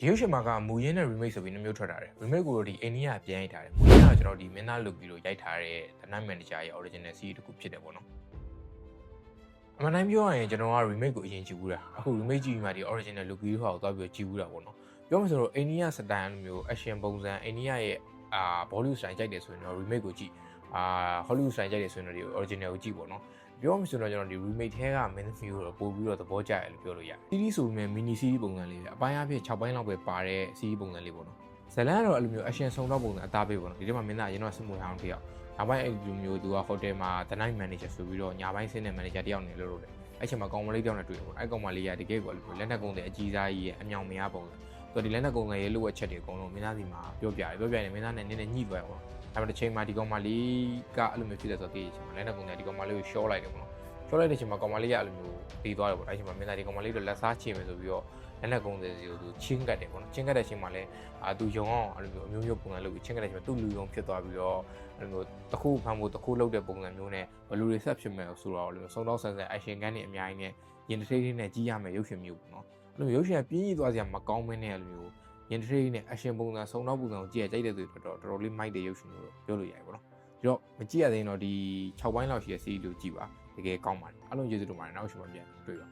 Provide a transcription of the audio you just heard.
ဒီရုပ်ရှင်မှာကမူရင်းနဲ့ remake ဆိုပြီးနှမျိုးထွက်ထားတယ် remake ကိုတော့ဒီအိန္ဒိယပြန်ရိုက်ထားတယ်မူရင်းကကျွန်တော်ဒီမင်းသားလုပ်ပြီးတော့ရိုက်ထားတဲ့ The Night Manager ရဲ့ original series တစ်ခုဖြစ်တယ်ပေါ့နော်အမှန်တိုင်းပြောရရင်ကျွန်တော်က remake ကိုအရင်ကြည့်ဘူးတာအခု remake ကြည့်ပြီးမှဒီ original လုပ်ပြီးတော့သွားပြီးတော့ကြည့်ဘူးတာပေါ့နော်ပြောမှဆိုတော့အိန္ဒိယ style လိုမျိုး action ပုံစံအိန္ဒိယရဲ့Bollywood style ကြိုက်တယ်ဆိုရင်တော့ remake ကိုကြည့်Hollywood style ကြိုက်တယ်ဆိုရင်တော့ဒီ original ကိုကြည့်ပေါ့နော်ပြောမှဆိုတော့ကျွန်တော်ဒီ remake ထဲက main view ကိုပို့ပြီးတော့သဘောကျတယ်လို့ပြောလို့ရတယ် series ဆိုပေမဲ့ mini series ပုံစံလေးပဲအပိုင်းအဖြစ်6ပိုင်းလောက်ပဲပါတဲ့ series ပုံစံလေးပေါ့နော်ဇလန်ကတော့အဲ့လိုမျိုး action ဆုံးတော့ပုံစံအသားပေးပေါ့နော်ဒီထဲမှာမင်းသားအရင်တော့စစ်မှုဟောင်းတစ်ယောက်နောက်ပိုင်းအဲ့လိုမျိုးသူက hotel မှာ The Night Manager ဆိုပြီးတော့ညာပိုင်းဆင်းတဲ့ manager တစ်ယောက်နေလို့တယ်အဲ့ချိန်မှာကောင်မလေးတစ်ယောက်နဲ့တွေ့တယ်ပေါ့အဲ့ကောင်မလေးကတကယ်ကိုအဲ့လိုလက်နက်ကုန်းတဲ့အကြီးစားကြီးရဲ့အမြောင်မရပုံစံသူဒီလက်နက်ကုန်းရဲ့လိုအပ်ချက်တွေအကုန်လုံးမင်းသားစီမှာပြောပြတယ်မင်းသားနဲ့နည်းနည်းညှိသွားတယ်ပေါ့ဒါပေမဲ့တစ်ချိန်မှာဒီကောင်မလေးကအဲ့လိုမျိုးဖြစ်တဲ့ဆိုတော့ဒီချိန်မှာလက်နက်ကုန်းကဒီကောင်မလေးကို short လိုက်တယ်ပေါ့နော် short လိုက်တဲ့အချိန်မှာကောင်မလေးကအဲ့လိုမျိုးပြီးသွားတယ်ပေါ့အဲ့ချိန်မှာမင်းသားဒီကောင်မလေးတို့လက်စားချေမယ်ဆိုပြီးတော့လက်နက်ကုန်းစီကိုသူချင်းကတ်တယ်ပေါ့နော်ချင်းကတ်တဲ့အချိန်မှာလည်းသူယုံအောင်အဲ့လိုမျိုးအမျိုးမျိုးပုံစံလုပ်ပြီးချင်းကတ်တဲ့အချိန်မှာသူ့လူယုံဖြစ်သွားပြီးတော့အဲ့လိုမျိုးတစ်ခုဖမ်းဖို့တစ်ခုလုပ်တဲ့ပုံစံမျိုးနဲ့ဘယ်လိုတွေဆက်ဖြစ်မယ်ဆိုတော့လို့ဆုံးတော့ဆန်းဆန်း action ကန်းတွေအများကြီးနဲ့ရင်တစ်ထိတ်နဲ့ကြီးရမယ်ရုပ်ရှင်မျိုးပေါ့နော်အဲ့လိုရုပ်ရှင်ကပြင်းကြီးသွားစရာမကောင်းမင်းနဲ့အဲ့လိုမျိုးရင်တစ်ထိတ်နဲ့ action ပုံစံဆုံးတော့ပုံစံကိုကြည့်ရကြိုက်တဲ့သူတွေတော့တော်တော်လေးမိုက်တဲ့ရုပ်ရှင်မျိုးပြောလို့ရတယ်ပေါ့နော်ပြီးတော့မကြည့်ရသေးရင်တော့ဒီ6ပိုင်းလောက်ရှိတဲ့ series ကိုကြည့်ပါတကယ်ကောင်းပါတယ်အားလုံးကျေးဇူးတင်ပါတယ်နောက်ရှင်မှပြန်တွေ့ပါ